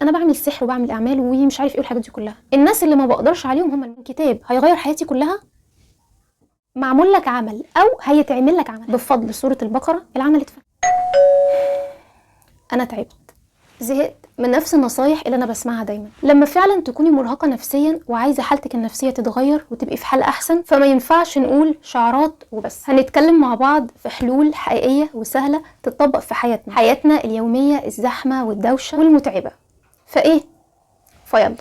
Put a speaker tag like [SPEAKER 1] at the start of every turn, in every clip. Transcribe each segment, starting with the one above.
[SPEAKER 1] انا بعمل سحر وبعمل اعمال ومش عارف ايه والحاجات دي كلها. الناس اللي ما بقدرش عليهم هم الكتاب هيغير حياتي كلها، معمول لك عمل او هيتعمل لك عمل بفضل سورة البقرة العمل اتفك. انا تعبت، زهقت من نفس النصايح اللي انا بسمعها دايما. لما فعلا تكوني مرهقة نفسيا وعايزة حالتك النفسية تتغير وتبقي في حال احسن، فما ينفعش نقول شعارات وبس. هنتكلم مع بعض في حلول حقيقية وسهلة تتطبق في حياتنا اليومية الزحمة والدوشة والمتعبة. فايه؟ فيلا.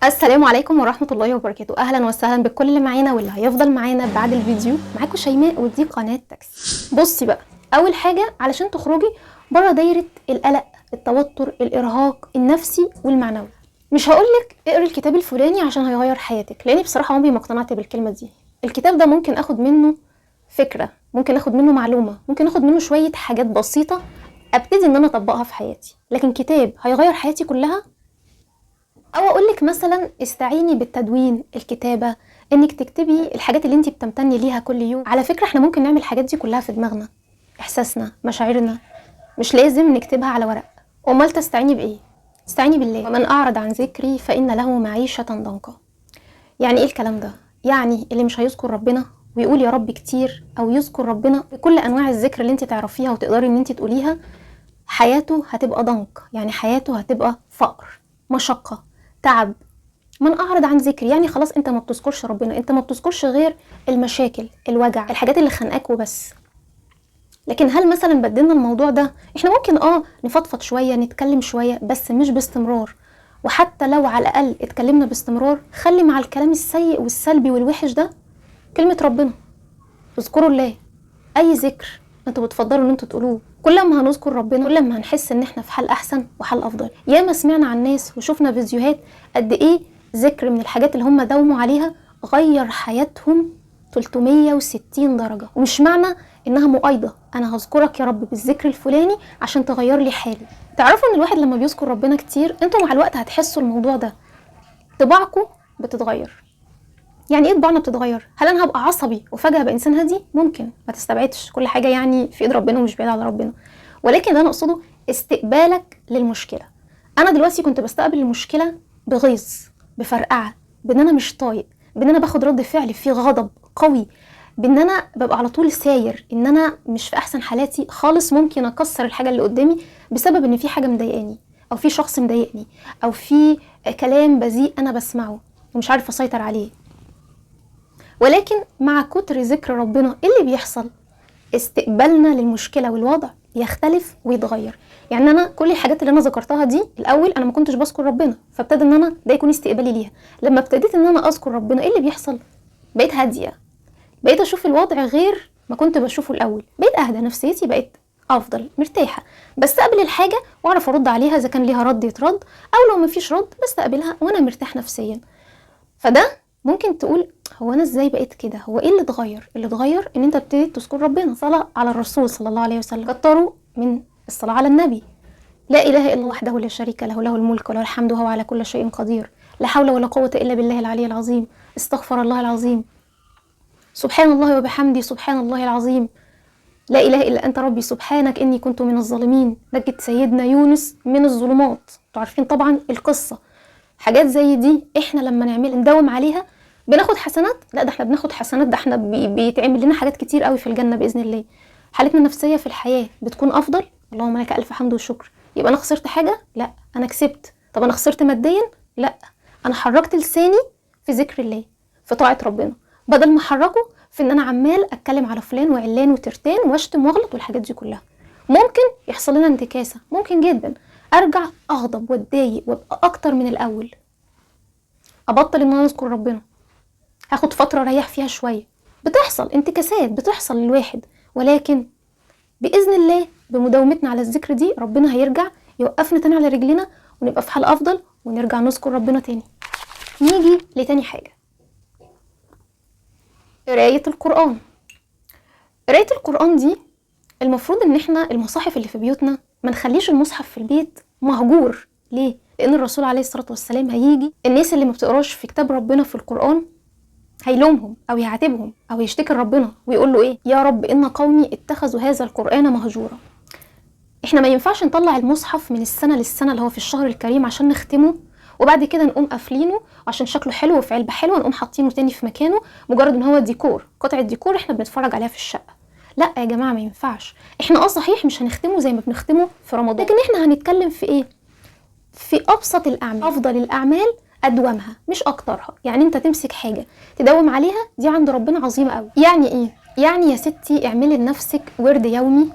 [SPEAKER 1] السلام عليكم ورحمة الله وبركاته. أهلا وسهلا بكل اللي معانا واللي هيفضل معانا بعد الفيديو. معاكم شيماء ودي قناة تاكسي. بصي بقى، أول حاجة علشان تخرجي بره دايرة القلق، التوتر، الإرهاق النفسي والمعنوي، مش هقولك اقري الكتاب الفلاني عشان هيغير حياتك، لأني بصراحة عمري ما اقتنعت بالكلمة دي. الكتاب ده ممكن أخد منه فكرة، ممكن أخد منه معلومة، ممكن أخد منه شوية حاجات بسيطة أبتدي إن أنا أطبقها في حياتي، لكن كتاب هيغير حياتي كلها؟ او اقولك مثلا استعيني بالتدوين، الكتابة، انك تكتبي الحاجات اللي انتي بتمتني ليها كل يوم. على فكرة احنا ممكن نعمل الحاجات دي كلها في دماغنا، احساسنا، مشاعرنا، مش لازم نكتبها على ورق. امال تستعيني بايه؟ استعيني بالله. ومن اعرض عن ذكري فان له معيشة ضنكا. يعني ايه الكلام ده؟ يعني اللي مش هيذكر ربنا ويقول يا رب كتير، او يذكر ربنا بكل انواع الذكر اللي انتي تعرفيها وتقدري ان انتي تقوليها، حياته هتبقى ضنك، يعني حياته هتبقى فقر، مشقة، تعب. من اعرض عن ذكري يعني خلاص انت ما بتذكرش ربنا، انت ما بتذكرش غير المشاكل، الوجع، الحاجات اللي خانقاك وبس. لكن هل مثلا بدلنا الموضوع ده؟ احنا ممكن نفضفض شويه، نتكلم شويه، بس مش باستمرار. وحتى لو على الاقل اتكلمنا باستمرار، خلي مع الكلام السيء والسلبي والوحش ده كلمه ربنا. اذكروا الله، اي ذكر انتوا بتفضلوا ان انتوا تقولوه. كل ما هنذكر ربنا كل ما هنحس ان احنا في حال احسن وحال افضل. ياما سمعنا عن ناس وشوفنا فيديوهات قد ايه ذكر من الحاجات اللي هم داوموا عليها غير حياتهم 360 درجة. ومش معنى انها مؤيدة انا هذكرك يا رب بالذكر الفلاني عشان تغير لي حالي. تعرفوا ان الواحد لما بيذكر ربنا كتير انتوا مع الوقت هتحسوا الموضوع ده، طباعكم بتتغير. يعني ايه طباعنا بتتغير؟ هل انا هبقى عصبي وفجأة هبقى انسان هادي؟ ممكن، ما تستبعدش، كل حاجة يعني في ايد ربنا ومش بعيد على ربنا. ولكن اللي انا اقصده استقبالك للمشكلة. انا دلوقتي كنت بستقبل المشكلة بغيظ، بفرقعة، بان انا مش طايق، بان انا باخد رد فعل فيه غضب قوي، بان انا ببقى على طول ساير، ان انا مش في احسن حالاتي خالص. ممكن اكسر الحاجة اللي قدامي بسبب ان في حاجة مضايقاني، او في شخص مضايقني، او في كلام بذيء انا بسمعه ومش عارف اسيطر عليه. ولكن مع كتر ذكر ربنا ايه اللي بيحصل؟ استقبالنا للمشكلة والوضع يختلف ويتغير. يعني انا كل الحاجات اللي انا ذكرتها دي الاول انا ما كنتش بذكر ربنا، فابتدى ان انا ده يكون استقبالي ليها. لما ابتديت ان انا اذكر ربنا ايه اللي بيحصل؟ بقيت هادية، بقيت اشوف الوضع غير ما كنت بشوفه الاول، بقيت اهدى، نفسيتي بقيت افضل، مرتاحة، بستقبل الحاجة واعرف ارد عليها اذا كان ليها رد يترد، او لو مفيش رد بستقبلها وانا مرتاح نفسيا. فده ممكن تقول هو انا ازاي بقيت كده؟ هو ايه اللي اتغير؟ اللي اتغير ان انت ابتديت تذكر ربنا، صلاة على الرسول صلى الله عليه وسلم، كتروا من الصلاة على النبي. لا اله الا الله وحده لا شريك له، له الملك وله الحمد وهو على كل شيء قدير، لا حول ولا قوة الا بالله العلي العظيم، استغفر الله العظيم، سبحان الله وبحمده سبحان الله العظيم، لا اله الا انت ربي سبحانك اني كنت من الظالمين. نجت سيدنا يونس من الظلمات. انتوا عارفين طبعا القصة. حاجات زي دي احنا لما نعمل نداوم عليها بناخد حسنات. لا ده احنا بناخد حسنات، ده احنا بيتعمل لنا حاجات كتير قوي في الجنة بإذن الله. حالتنا النفسية في الحياة بتكون أفضل. اللهم لك ألف حمد وشكر. يبقى أنا خسرت حاجة؟ لا أنا كسبت. طب أنا خسرت ماديا؟ لا أنا حركت لساني في ذكر الله، في طاعة ربنا، بدل ما أحركه في إن أنا عمال أتكلم على فلان وعلان وترتان واشتم واغلط والحاجات دي كلها. ممكن يحصل لنا انتكاسة، ممكن جدا أرجع أغضب واتضايق وأبقى أكتر من الأول، أبطل إن أنا أذكر ربنا، هاخد فترة ريح فيها شوية. بتحصل انتكاسات، بتحصل للواحد، ولكن بإذن الله بمداومتنا على الذكر دي ربنا هيرجع يوقفنا تاني على رجلنا ونبقى في حال أفضل ونرجع نذكر ربنا تاني. نيجي لتاني حاجة، قراية القرآن. قراية القرآن دي المفروض إن احنا المصاحف اللي في بيوتنا ما نخليش المصحف في البيت مهجور. ليه؟ لان الرسول عليه الصلاه والسلام هيجي الناس اللي ما بتقراش في كتاب ربنا في القران هيلومهم او يعاتبهم او يشتكي لربنا ويقول له ايه؟ يا رب ان قومي اتخذوا هذا القران مهجورا. احنا ما ينفعش نطلع المصحف من السنه للسنه اللي هو في الشهر الكريم عشان نختمه وبعد كده نقوم قافلينه عشان شكله حلو وفي علبه حلوه نقوم حاطينه تاني في مكانه مجرد ان هو ديكور، قطعه ديكور احنا بنتفرج عليها في الشقه. لا يا جماعه ما ينفعش. احنا صحيح مش هنختمه زي ما بنختمه في رمضان، لكن احنا هنتكلم في ايه؟ في ابسط الاعمال، افضل الاعمال ادومها مش اكترها. يعني انت تمسك حاجه تداوم عليها دي عند ربنا عظيمه قوي. يعني ايه؟ يعني يا ستي اعملي لنفسك ورد يومي،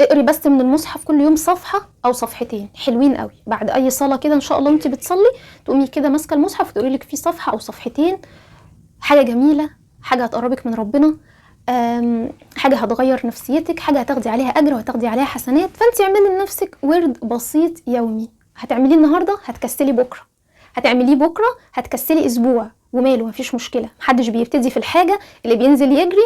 [SPEAKER 1] اقري بس من المصحف كل يوم صفحه او صفحتين حلوين قوي. بعد اي صلاه كده ان شاء الله وانت بتصلي تقومي كده ماسكه المصحف وتقري لك فيه صفحه او صفحتين. حاجه جميله، حاجه هتقربك من ربنا، حاجه هتغير نفسيتك، حاجه هتاخدي عليها اجر وهتاخدي عليها حسنات. فانت اعملي لنفسك ورد بسيط يومي، هتعمليه النهارده هتكسلي بكره، هتعمليه بكره هتكسلي اسبوع، وماله مفيش مشكله. محدش بيبتدي في الحاجه اللي بينزل يجري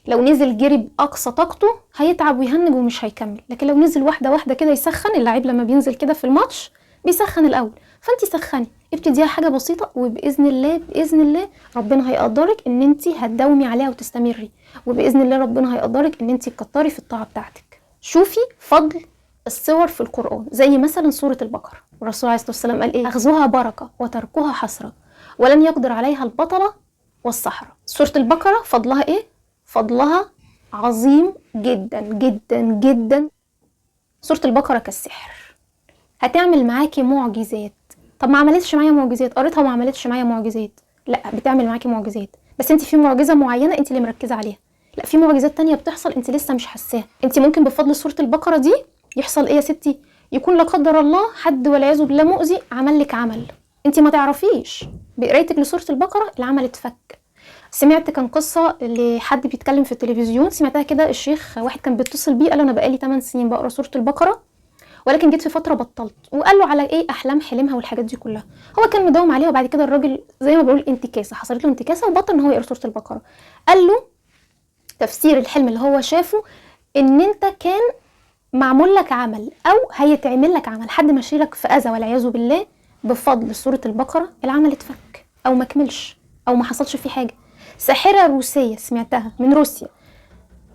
[SPEAKER 1] لو نزل جري باقصى طاقته هيتعب ويهنج ومش هيكمل، لكن لو نزل واحده واحده كده يسخن. اللاعب لما بينزل كده في الماتش بيسخن الاول، فانت سخني ابتديها حاجه بسيطه وباذن الله باذن الله ربنا هيقدرك ان انت هتداومي عليها وتستمري، وباذن الله ربنا هيقدرك ان انت تكتري في الطاعه بتاعتك. شوفي فضل الصور في القران زي مثلا سوره البقره، الرسول عليه الصلاه والسلام قال ايه؟ اخذها بركه وتركها حسره ولن يقدر عليها البطله والسحره. سوره البقره فضلها ايه؟ فضلها عظيم جدا جدا جدا. سورة البقرة كالسحر، هتعمل معاكي معجزات. طب ما عملتش معايا معجزات، قريتها وما عملتش معايا معجزات. لا، بتعمل معاكي معجزات، بس انت في معجزة معينة انت اللي مركزة عليها. لا، في معجزات تانية بتحصل انت لسه مش حاساها. انت ممكن بفضل سورة البقرة دي يحصل ايه يا ستي؟ يكون لا قدر الله حد والعياذ بالله مؤذي عمل لك عمل انت ما تعرفيش، بقرايتك لسورة البقرة العمل اتفك. سمعت كان قصه لحد بيتكلم في التلفزيون، سمعتها كده، الشيخ واحد كان بيتصل بيه قال له انا بقالي 8 سنين بقرا سوره البقره ولكن جيت في فتره بطلت، وقال له على ايه احلام حلمها والحاجات دي كلها. هو كان مداوم عليها وبعد كده الراجل زي ما بقول انتكاسه، حصلت له انتكاسه وبطل ان هو يقرا سوره البقره. قال له تفسير الحلم اللي هو شافه ان انت كان معمول لك عمل او هيتعمل لك عمل، حد ماشيلك في اذى والعياذ بالله، بفضل سوره البقره العمل اتفك او ما كملش او ما حصلش فيه حاجه. ساحرة روسية سمعتها من روسيا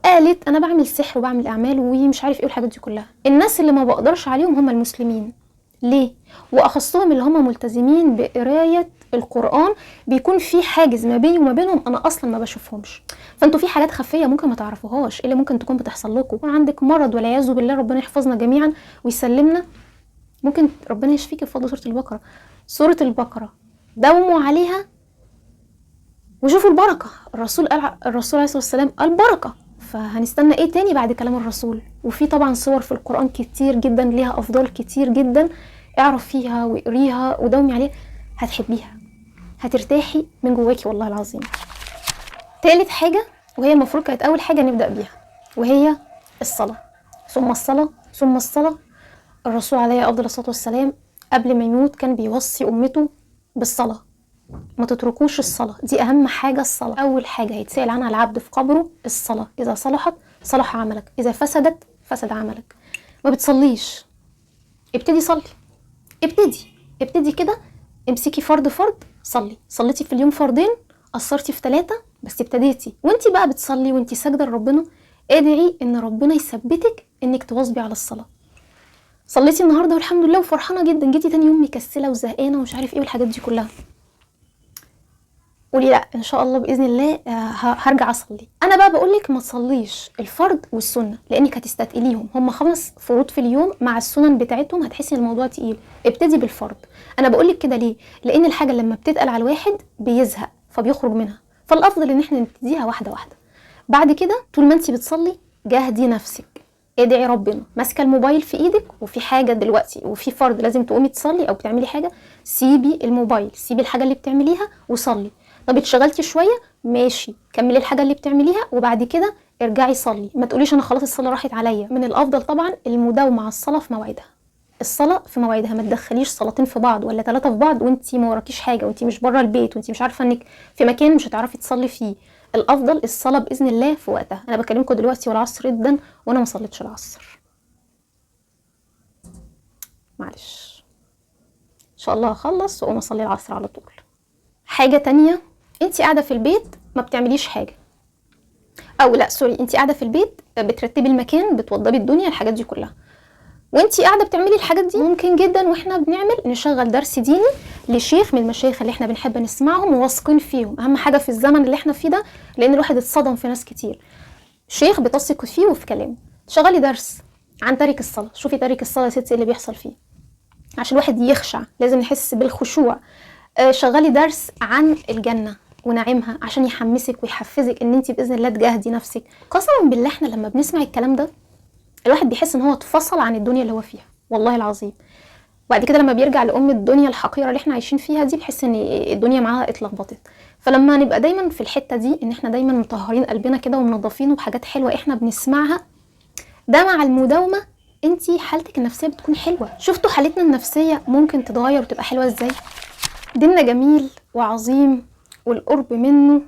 [SPEAKER 1] قالت انا بعمل سحر وبعمل اعمال ومش عارف ايه والحاجات دي كلها. الناس اللي ما بقدرش عليهم هم المسلمين. ليه؟ واخصهم اللي هم ملتزمين بقراية القرآن، بيكون في حاجز ما بيني وما بينهم انا اصلا ما بشوفهمش. فانتوا في حاجات خفية ممكن ما تعرفوهاش اللي ممكن تكون بتحصل لكم، يكون عندك مرض والعياذ بالله ربنا يحفظنا جميعا ويسلمنا، ممكن ربنا يشفيك بفضل سورة البقرة. سورة البقرة داوموا عليها وشوفوا البركة. الرسول عليه الصلاة والسلام قال بركة، فهنستنى ايه تاني بعد كلام الرسول؟ وفي طبعا صور في القرآن كتير جدا ليها افضال كتير جدا، اعرف فيها واقريها وداومي عليها هتحبيها، هترتاحي من جواكي والله العظيم. تالت حاجة وهي المفروض كانت اول حاجة نبدأ بيها وهي الصلاة، ثم الصلاة ثم الصلاة. الرسول عليه افضل الصلاة والسلام قبل ما يموت كان بيوصي امته بالصلاة، ما تتركوش الصلاة، دي أهم حاجة. الصلاة أول حاجة هيتسأل عنها العبد في قبره الصلاة، إذا صلحت صلح عملك، إذا فسدت فسد عملك. ما بتصليش، ابتدي صلي، ابتدي كده، امسكي فرض صلي. صليتي في اليوم فردين، قصرتي في 3 بس ابتديتي، وانتي بقى بتصلي وانتي ساجدة لربنا ادعي ان ربنا يثبتك انك تواظبي على الصلاة. صليتي النهارده والحمد لله وفرحانة جدا، جيتي تاني يوم مكسلة وزهقانة ومش عارف ايه والحاجات دي كلها، قولي لا ان شاء الله باذن الله هرجع اصلي. انا بقى بقولك ما تصليش الفرض والسنه لانك هتستثقليهم، هم 5 فروض في اليوم مع السنن بتاعتهم هتحسي ان الموضوع تقيل. ابتدي بالفرض. انا بقولك كده ليه؟ لان الحاجه لما بتتقل على الواحد بيزهق فبيخرج منها، فالافضل ان احنا نبتديها واحده واحده. بعد كده طول ما انت بتصلي جاهدي نفسك، ادعي ربنا، ماسكه الموبايل في ايدك وفي حاجه دلوقتي وفي فرض لازم تقومي تصلي او بتعملي حاجه، سيبي الموبايل، سيبي الحاجه اللي بتعمليها وصلي. طب اتشغلتي شويه ماشي، كملي الحاجه اللي بتعمليها وبعد كده ارجعي صلي. ما تقوليش انا خلاص الصلاه راحت عليا. من الافضل طبعا المداومه على الصلاه في مواعيدها، الصلاه في مواعيدها، ما تدخليش صلاتين في بعض ولا 3 في بعض وانتي ما وراكيش حاجه وانتي مش بره البيت وانتي مش عارفه انك في مكان مش هتعرفي تصلي فيه. الافضل الصلاه باذن الله في وقتها. انا بكلمكم دلوقتي والعصر جدا وانا ما صليتش العصر. معلش ان شاء الله هخلص واقوم اصلي العصر على طول. حاجه تانية، انت قاعده في البيت ما بتعمليش حاجه، او لا سوري، انت قاعده في البيت بترتبي المكان، بتوضبي الدنيا، الحاجات دي كلها، وانتي قاعده بتعملي الحاجات دي ممكن جدا واحنا بنعمل نشغل درس ديني لشيخ من المشايخ اللي احنا بنحب نسمعهم وواثقين فيهم. اهم حاجه في الزمن اللي احنا فيه ده، لان الواحد اتصدم في ناس كتير، شيخ بتثقي فيه وفي كلامه. شغلي درس عن تارك الصلاه، شوفي تارك الصلاه يا ستي اللي بيحصل فيه، عشان الواحد يخشع لازم نحس بالخشوع. شغلي درس عن الجنه ونعيمها عشان يحمسك ويحفزك ان انت باذن الله تجاهدي نفسك. قسما بالله احنا لما بنسمع الكلام ده الواحد بيحس ان هو اتفصل عن الدنيا اللي هو فيها، والله العظيم. وبعد كده لما بيرجع لأم الدنيا الحقيره اللي احنا عايشين فيها دي بيحس ان الدنيا معاها اتلخبطت. فلما نبقى دايما في الحته دي ان احنا دايما مطهرين قلبنا كده ومنظفينه بحاجات حلوه احنا بنسمعها، ده مع المداومه انتي حالتك النفسيه بتكون حلوه. شفتوا حالتنا النفسيه ممكن تتغير وتبقى حلوه ازاي؟ ديننا جميل وعظيم والقرب منه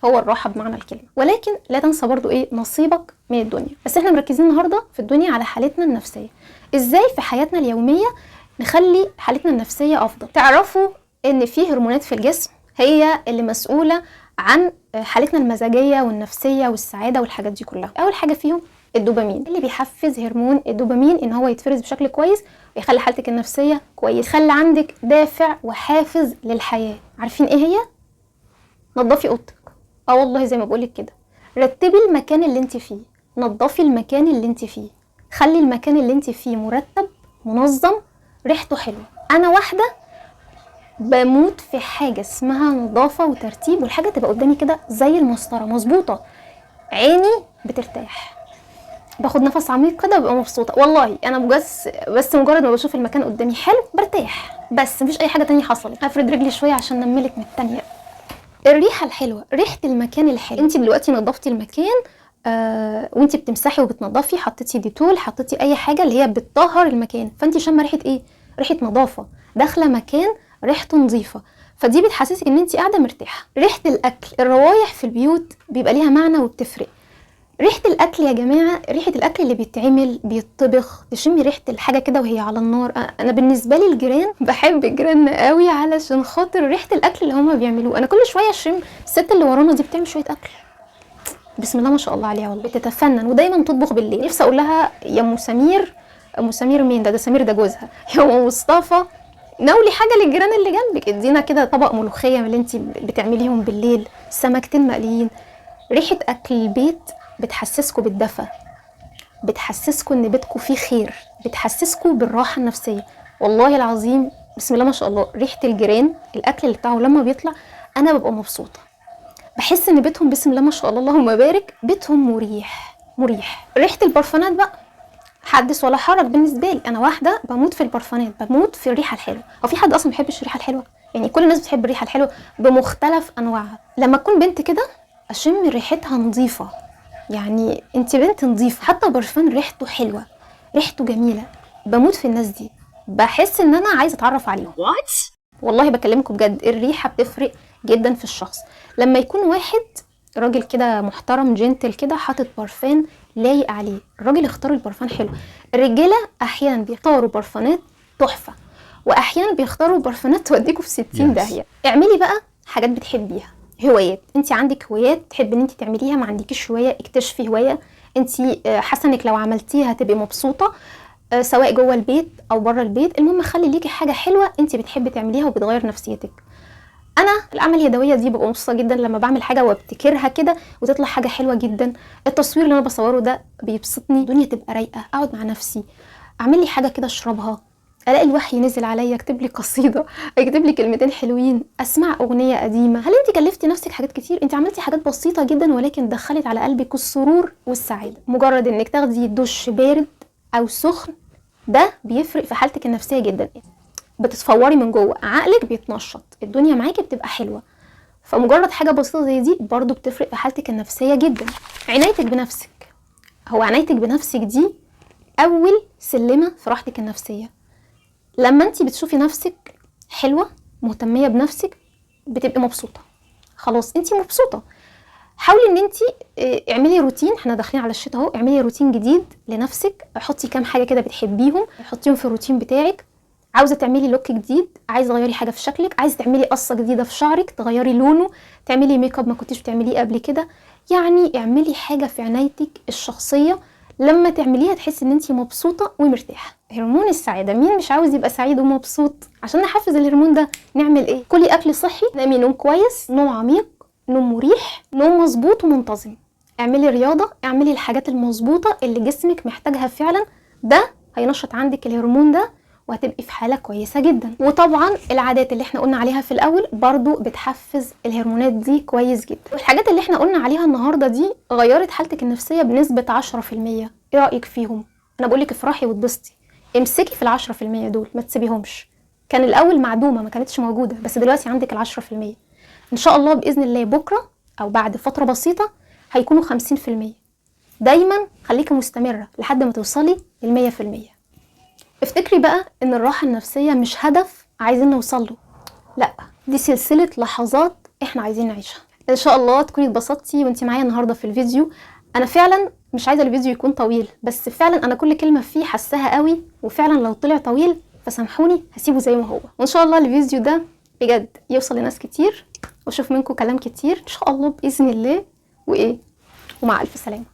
[SPEAKER 1] هو الراحه بمعنى الكلمه، ولكن لا تنسى برضو نصيبك من الدنيا. بس احنا مركزين النهارده في الدنيا على حالتنا النفسيه، ازاي في حياتنا اليوميه نخلي حالتنا النفسيه افضل. تعرفوا ان في هرمونات في الجسم هي اللي مسؤوله عن حالتنا المزاجيه والنفسيه والسعاده والحاجات دي كلها. اول حاجه فيهم الدوبامين، اللي بيحفز هرمون الدوبامين ان هو يتفرز بشكل كويس ويخلي حالتك النفسيه كويس، يخلي عندك دافع وحافز للحياه. عارفين ايه هي؟ نظفي اوضتك، والله زي ما بقولك كده، رتبي المكان اللي انت فيه، نظفي المكان اللي انت فيه، خلي المكان اللي انت فيه مرتب منظم ريحته حلوه. انا واحده بموت في حاجه اسمها نظافه وترتيب، والحاجه تبقى قدامي كده زي المسطره مظبوطه، عيني بترتاح، باخد نفس عميق كده وببقى مبسوطه. والله انا بس مجرد ما بشوف المكان قدامي حلو برتاح، بس مفيش اي حاجه تانية حصلت. هفرد رجلي شويه عشان نملك من التانية. الريحه الحلوه، ريحه المكان الحلو. انت دلوقتي نظفتي المكان وانت بتمسحي وبتنظفي، حطيتي ديتول، حطيتي اي حاجه اللي هي بتطهر المكان، فانت شامه ريحه ايه؟ ريحه نظافه، داخله مكان ريحته نظيفه، فدي بتحسسك ان انت قاعده مرتاحه. ريحه الاكل، الروايح في البيوت بيبقى ليها معنى وبتفرق. ريحه الاكل يا جماعه، ريحه الاكل اللي بيتعمل بيتطبخ، تشمي ريحه الحاجه كده وهي على النار. انا بالنسبه لي الجيران، بحب الجيران قوي علشان خاطر ريحه الاكل اللي هما بيعملوه. انا كل شويه اشم الست اللي ورانا دي بتعمل شويه اكل بسم الله ما شاء الله عليها، والله بتتفنن ودايما تطبخ بالليل. نفسي اقول لها يا ام سمير، ام سمير مين ده سمير ده جوزها، يا ام مصطفى ناولي حاجه للجيران اللي جنبك، ادينا كده طبق ملوخيه من اللي انت بتعمليهم بالليل، سمكتين مقليين. ريحه اكل البيت بتحسسكوا بالدفى، بتحسسكوا ان بيتكم فيه خير، بتحسسكوا بالراحه النفسيه. والله العظيم بسم الله ما شاء الله، ريحه الجيران الاكل اللي بتاعه لما بيطلع انا ببقى مبسوطه، بحس ان بيتهم بسم الله ما شاء الله اللهم بارك، بيتهم مريح مريح. ريحه البرفانات بقى حدث ولا حرج بالنسبه لي، انا واحده بموت في البرفانات، بموت في الريحه الحلوه. هو في حد اصلا ما بيحبش الريحه الحلوه؟ يعني كل الناس بتحب الريحه الحلوه بمختلف انواعها. لما تكون بنت كده اشم ريحتها نظيفه، يعني انت بنت نظيفه، حتى برفان ريحته حلوه، ريحته جميله، بموت في الناس دي، بحس ان انا عايزه اتعرف عليهم. والله بكلمكم بجد، الريحه بتفرق جدا في الشخص. لما يكون واحد راجل كده محترم جنتل كده حاطط برفان لايق عليه، الراجل اختار البرفان حلو. الرجاله احيانا بيختاروا برفانات تحفه، واحيانا بيختاروا برفانات توديكوا في 60 داهيه. اعملي بقى حاجات بتحبيها، هوايات، انت عندك هوايات تحبي ان انت تعمليها، ما عندكيش هوايه اكتشفي هوايه انت حاسه انك لو عملتيها هتبقي مبسوطه، سواء جوه البيت او بره البيت، المهم خلي ليكي حاجه حلوه انت بتحبي تعمليها وبتغير نفسيتك. انا الاعمال اليدويه دي ببقى مبسوطه جدا لما بعمل حاجه وابتكرها كده وتطلع حاجه حلوه جدا. التصوير اللي انا بصوره ده بيبسطني، الدنيا تبقى رايقه، اقعد مع نفسي اعمل لي حاجه كده اشربها، الاقي الوحي نزل عليا، اكتب لي قصيده، اكتب لي كلمتين حلوين، اسمع اغنيه قديمه. هل انت كلفتي نفسك حاجات كتير؟ انت عملتي حاجات بسيطه جدا ولكن دخلت على قلبك السرور والسعاده. مجرد انك تاخدي دش بارد او سخن ده بيفرق في حالتك النفسيه جدا، بتتفوري من جوه، عقلك بيتنشط، الدنيا معاكي بتبقى حلوه. فمجرد حاجه بسيطه زي دي برضو بتفرق في حالتك النفسيه جدا. عنايتك بنفسك، هو عنايتك بنفسك دي اول سلمه في راحتك النفسيه. لما انت بتشوفي نفسك حلوه مهتميه بنفسك بتبقي مبسوطه، خلاص انت مبسوطه. حاولي ان انت اعملي روتين، احنا داخلين على الشتاء اهو، اعملي روتين جديد لنفسك، حطي كام حاجه كده بتحبيهم حطيهم في الروتين بتاعك. عاوزه تعملي لوك جديد، عايزه تغيري حاجه في شكلك، عايزه تعملي قصه جديده في شعرك تغيري لونه، تعملي ميك اب ما كنتيش بتعمليه قبل كده، يعني اعملي حاجه في عنايتك الشخصيه لما تعمليها تحسي ان انت مبسوطه ومرتاحه. هرمون السعاده، مين مش عاوز يبقى سعيد ومبسوط؟ عشان نحفز الهرمون ده نعمل ايه؟ كلي اكل صحي، نامي نوم كويس، نوم عميق، نوم مريح، نوم مظبوط ومنتظم، اعملي رياضه، اعملي الحاجات المظبوطه اللي جسمك محتاجها فعلا، ده هينشط عندك الهرمون ده وهتبقي في حاله كويسه جدا. وطبعا العادات اللي احنا قلنا عليها في الاول برضو بتحفز الهرمونات دي كويس جدا. والحاجات اللي احنا قلنا عليها النهارده دي غيرت حالتك النفسيه بنسبه 10%. ايه رايك فيهم؟ انا بقولك افرحي واتبسطي، امسكي في ال10% دول ما تسيبيهمش. كان الاول معدومه ما كانتش موجوده، بس دلوقتي عندك ال10%. ان شاء الله باذن الله بكره او بعد فتره بسيطه هيكونوا 50%. دايما خليكي مستمره لحد ما توصلي ل100%. افتكري بقى ان الراحه النفسيه مش هدف عايزين نوصل له، لا، دي سلسله لحظات احنا عايزين نعيشها. ان شاء الله تكوني اتبسطتي وانت معايا النهارده في الفيديو. انا فعلا مش عايزه الفيديو يكون طويل، بس فعلا انا كل كلمه فيه حساها قوي، وفعلا لو طلع طويل فسامحوني هسيبه زي ما هو. وان شاء الله الفيديو ده بجد يوصل لناس كتير واشوف منكم كلام كتير ان شاء الله باذن الله. ومع الف سلامه.